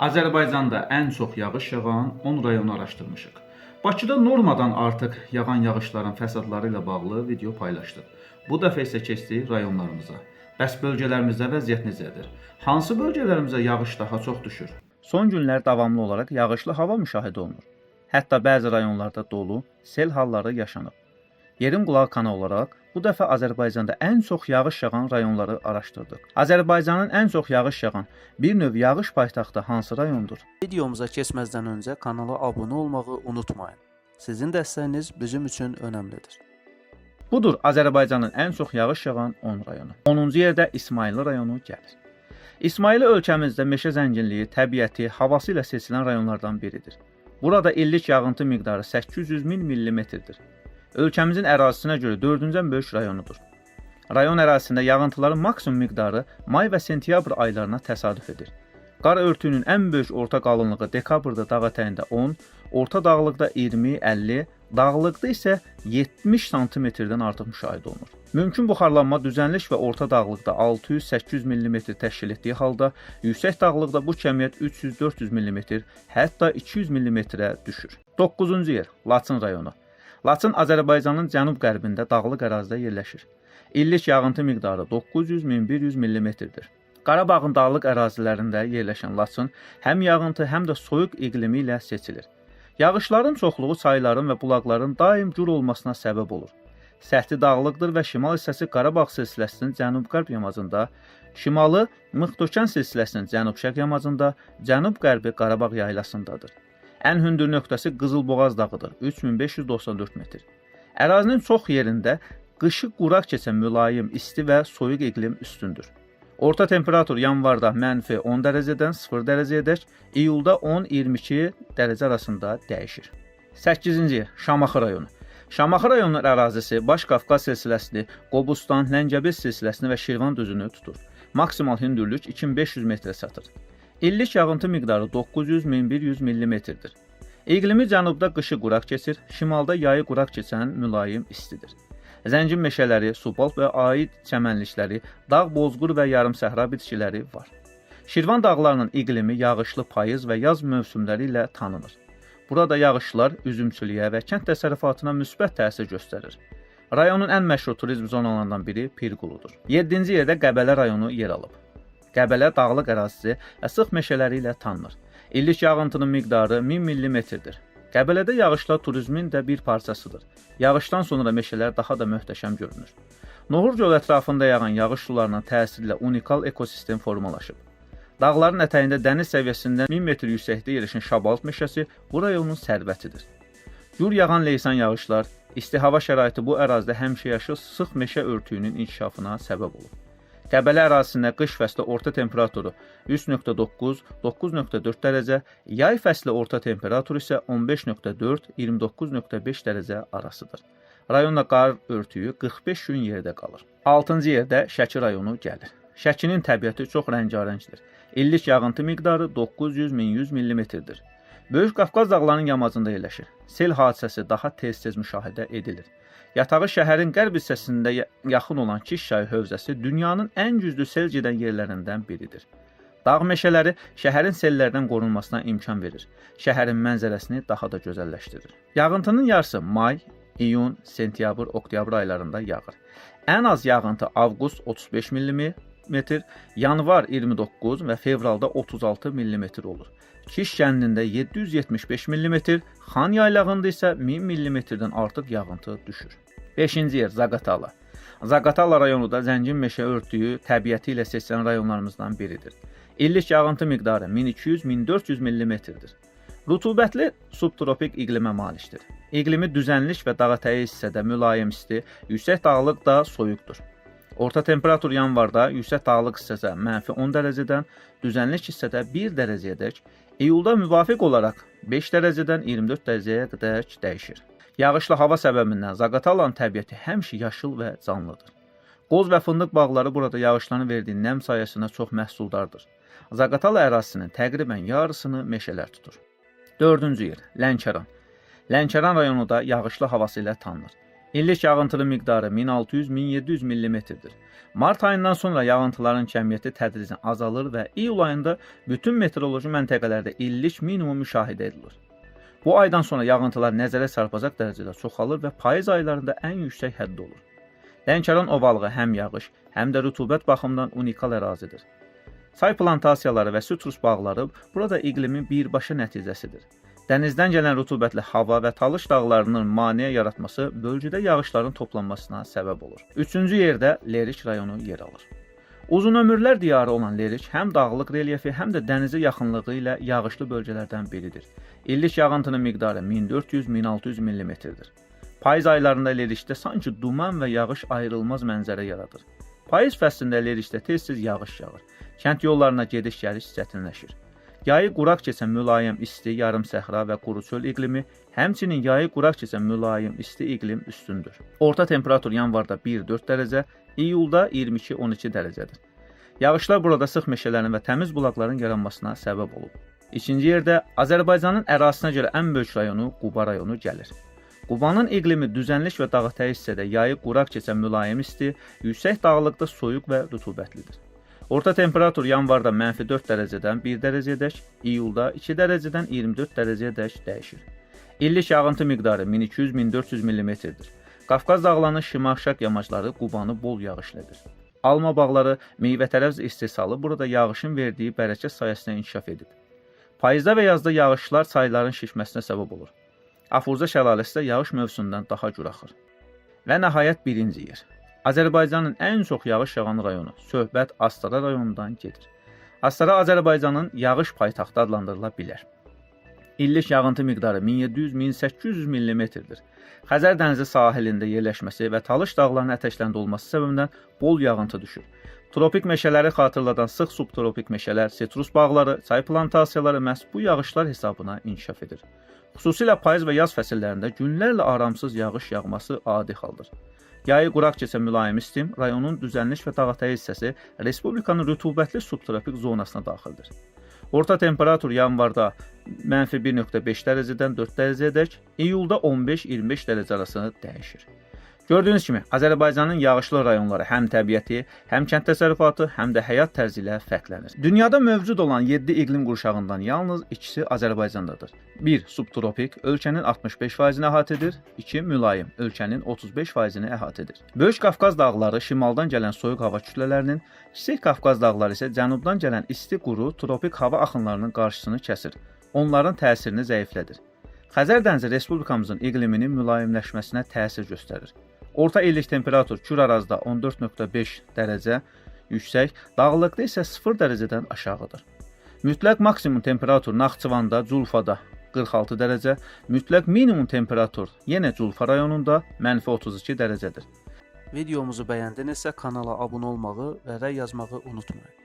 Azərbaycanda ən çox yağış yağan 10 rayonu araşdırmışıq. Bakıda normadan artıq yağan yağışların fəsadları ilə bağlı video paylaşdıq. Bu dəfə isə keçdik rayonlarımıza. Bəs bölgələrimizdə vəziyyət necədir? Hansı bölgələrimizə yağış daha çox düşür? Son günlər davamlı olaraq yağışlı hava müşahidə olunur. Hətta bəzi rayonlarda dolu, sel halları yaşanıb. Yerin qulağı kanalı olaraq bu dəfə Azərbaycanda ən çox yağış yağan rayonları araşdırdıq. Azərbaycanın ən çox yağış yağan bir növ yağış paytaxtı hansı rayondur? Videomuza keçməzdən öncə kanala abunə olmağı unutmayın. Sizin dəstəyiniz bizim üçün önəmlidir. Budur Azərbaycanın ən çox yağış yağan 10 rayonu. 10-cu yerdə İsmayıllı rayonu gəlir. İsmayıllı ölkəmizdə meşə zənginliyi, təbiəti, havası ilə seçilən rayonlardan biridir. Burada illik yağıntı miqdarı 800 min millimetrdir. Ölkəmizin ərazisinə görə 4-cü ən böyük rayonudur. Rayon ərazisində yağıntıların maksimum miqdarı may və sentyabr aylarına təsadüf edir. Qar örtüyünün ən böyük orta qalınlığı dekabrda dağ ətəyində 10, orta dağlıqda 20-50, dağlıqda isə 70 sm-dən artıq müşahidə olunur. Mümkün buxarlanma düzənlik və orta dağlıqda 600-800 mm təşkil etdiyi halda, yüksək dağlıqda bu kəmiyyət 300-400 mm, hətta 200 mm-ə düşür. 9-cu yer Laçın rayonu. Laçın Azərbaycanın cənub-qərbində dağlıq ərazidə yerləşir. İllik yağıntı miqdarı 900-1100 mm-dir. Qarabağın dağlıq ərazilərində yerləşən Laçın həm yağıntı, həm də soyuq iqlimi ilə seçilir. Yağışların çoxluğu çayların və bulaqların daim cür olmasına səbəb olur. Səthi dağlıqdır və şimal hissəsi Qarabağ silsiləsinin cənub-qərb yamacında, şimalı Mıxtökən silsiləsinin cənub-şərq yamacında, cənub-qərbi Qarabağ yaylasındadır. Ən hündür nöqtəsi Qızılboğaz dağıdır, 3594 metr. Ərazinin çox yerində qışı quraq keçən mülayim, isti və soyuq iqlim üstündür. Orta temperatur yanvarda -10 dərəcədən 0 dərəcəyədək, iyulda 10-22 dərəcə arasında dəyişir. 8-ci yer Şamaxı rayonu. Şamaxı rayonunun ərazisi Baş Qafqaz silsiləsini, Qobustan, Ləngəbil silsiləsini və Şirvan düzünü tutur. Maksimal hündürlük 2500 metrə çatır. İllik yağıntı miqdarı 900-1100 mm-dir. İqlimi cənubda qışı quraq keçir, şimalda yayı quraq keçən mülayim istidir. Zəngin meşələri, subal və aid çəmənlikləri, dağ bozqur və yarım səhra bitkiləri var. Şirvan dağlarının iqlimi yağışlı payız və yaz mövsümləri ilə tanınır. Burada yağışlar üzümçülüyə və kənd təsərrüfatına müsbət təsir göstərir. Rayonun ən məşhur turizm zonalarından biri Pirquludur. 7-ci yerdə Qəbələ rayonu yer alıb. Qəbələ dağlıq ərazisi və sıx meşələri ilə tanınır. İllik yağıntının miqdarı 1000 mm-dir. Qəbələdə yağışlar turizmin də bir parçasıdır. Yağışdan sonra meşələr daha da möhtəşəm görünür. Nohur göl ətrafında yağan yağış sularının təsiri ilə unikal ekosistem formalaşıb. Dağların ətəyində dəniz səviyyəsindən 1000 metr yüksəkdə yerləşən Şabalt meşəsi bu rayonun sərvətidir. Gür yağan leysan yağışlar, isti hava şəraiti bu ərazidə həmişəyaşıl sıx meşə örtüyünün inkişafına səbəb olur. Qəbələ ərazisində qış fəsli orta temperaturu 3.9-9.4 dərəcə, yay fəsli orta temperaturu isə 15.4-29.5 dərəcə arasıdır. Rayonda qar örtüyü 45 gün yerdə qalır. 6-cı yerdə Şəki rayonu gəlir. Şəkinin təbiəti çox rəngarəngdir. İllik yağıntı miqdarı 900-1100 mm-dir. Böyük Qafqaz dağlarının yamacında yerləşir. Sel hadisəsi daha tez-tez müşahidə edilir. Yatağı şəhərin qərb hissəsində yaxın olan Kiş çayı hövzəsi dünyanın ən güclü sel gedən yerlərindən biridir. Dağ meşələri şəhərin sellərdən qorunmasına imkan verir. Şəhərin mənzərəsini daha da gözəlləşdirir. Yağıntının yarısı may, iyun, sentyabr, oktyabr aylarında yağır. Ən az yağıntı avqust 35 mm, yanvar 29 və fevralda 36 mm olur. Kiş kəndində 775 mm, Xan yaylağında isə 1000 mm-dən artıq yağıntı düşür. 5-ci yer Zaqatala. Zaqatala rayonu da zəngin meşə örtüyü, təbiəti ilə seçilən rayonlarımızdan biridir. İllik yağıntı miqdarı 1200-1400 mm-dir. Rutubətli subtropik iqlimə malikdir. İqlimi düzənlik və dağətəyi hissədə mülayim isti, yüksək dağlıq da soyuqdur. Orta temperatur yanvarda yüksək dağlıq hissədə -10 dərəcədən, düzənlik hissədə 1 dərəcəyədək, iyulda müvafiq olaraq 5 dərəcədən 24 dərəcəyə qədər dəyişir. Yağışlı hava səbəbindən Zaqatalanın təbiəti həmişə yaşıl və canlıdır. Qoz və fındıq bağları burada yağışların verdiyi nəm sayəsində çox məhsuldardır. Zaqatala ərazisinin təqribən yarısını meşələr tutur. 4-cü yer Lənkəran. Lənkəran rayonu da yağışlı havası ilə tanınır. İllik yağıntılı miqdarı 1600-1700 mm-dir. Mart ayından sonra yağıntıların kəmiyyəti tədricən azalır və iyul ayında bütün meteoroloji məntəqələrdə illik minimum müşahidə edilir. Bu aydan sonra yağıntılar nəzərə çarpacaq dərəcədə çoxalır və payız aylarında ən yüksək həddə olur. Lənkəran ovalığı həm yağış, həm də rütubət baxımından unikal ərazidir. Çay plantasiyaları və sitrus bağları burada iqlimin birbaşa nəticəsidir. Dənizdən gələn rütubətli hava və Talış dağlarının maneə yaratması bölgədə yağışların toplanmasına səbəb olur. Üçüncü yerdə Lerik rayonu yer alır. Uzunömürlər diyarı olan Lerik həm dağlıq relyefi, həm də dənizə yaxınlığı ilə yağışlı bölgələrdən biridir. İllik yağıntının miqdarı 1400-1600 mm-dir. Payız aylarında Lerikdə sanki duman və yağış ayrılmaz mənzərə yaradır. Payız fəslində Lerikdə tez-tez yağış yağır. Kənd yollarına gediş-gəliş çətinləşir. Yayı quraq keçən mülayim isti yarım səhra və quru çöl iqlimi, həmçinin yayı quraq keçən mülayim isti iqlim üstündür. Orta temperatur yanvarda 1-4 dərəcə, iyulda 22-12 dərəcədir. Yağışlar burada sıx meşələrin və təmiz bulaqların yaranmasına səbəb olub. İkinci yerdə Azərbaycanın ərazisinə görə ən böyük rayonu Quba rayonu gəlir. Qubanın iqlimi düzənlik və dağətəyi hissədə yayı quraq keçən mülayim isti, yüksək dağlıqda soyuq və rütubətlidir. Orta temperatur yanvarda -4 dərəcədən 1 dərəcəyədək, iyulda 2 dərəcədən 24 dərəcəyədək dəyişir. İllik yağıntı miqdarı 1200-1400 mm-dir. Qafqaz dağlarının şimal-şərq yamacları Qubanı bol yağışlıdır. Alma bağları, meyvə-tərəvz istehsalı burada yağışın verdiyi bərəkət sayəsində inkişaf edib. Payızda və yazda yağışlar çayların şişməsinə səbəb olur. Afurza şəlaləsi də yağış mövsümündən daha gür axır. Və nəhayət birinci yer. Azərbaycanın ən çox yağış yağan rayonu, söhbət Astara rayonundan gedir. Astara Azərbaycanın yağış paytaxtı adlandırıla bilər. İllik yağıntı miqdarı 1700-1800 mm-dir. Xəzər dənizi sahilində yerləşməsi və Talış dağlarının ətəklərində olması səbəbindən bol yağıntı düşür. Tropik meşələri xatırladan sıx subtropik meşələr, sitrus bağları, çay plantasiyaları məhz bu yağışlar hesabına inkişaf edir. Xüsusilə payız və yaz fəsillərində günlərlə aramsız yağış yağması adi haldır. Yayı quraq keçən mülayim istim rayonun düzənlik və dağətəyi hissəsi respublikanın rütubətli subtropik zonasına daxildir. Orta temperatur yanvarda -1.5 dərəcədən 4 dərəcəyədək, iyulda 15-25 dərəcə arası dəyişir. Gördüyünüz kimi, Azərbaycanın yağışlı rayonları həm təbiəti, həm kənd təsərrüfatı, həm də həyat tərzi ilə fərqlənir. Dünyada mövcud olan 7 iqlim qurşağından yalnız ikisi Azərbaycandadır. 1. Subtropik, ölkənin 65%-ni əhatə edir. 2. Mülayim, ölkənin 35%-ni əhatə edir. Böyük Qafqaz dağları şimaldan gələn soyuq hava kütlələrinin, Kiçik Qafqaz dağları isə cənubdan gələn isti quru tropik hava axınlarının qarşısını kəsir. Onların təsirini zəiflədir. Xəzər dənizi respublikamızın iqliminin mülayimləşməsinə təsir göstərir. Orta illik temperatur Kür Arazda 14.5 dərəcə yüksək, dağlıqda isə 0 dərəcədən aşağıdır. Mütləq maksimum temperatur Naxçıvanda, Culfada 46 dərəcə, mütləq minimum temperatur yenə Culfa rayonunda -32 dərəcədir. Videomuzu bəyəndinizsə kanala abunə olmağı və rəy yazmağı unutmayın.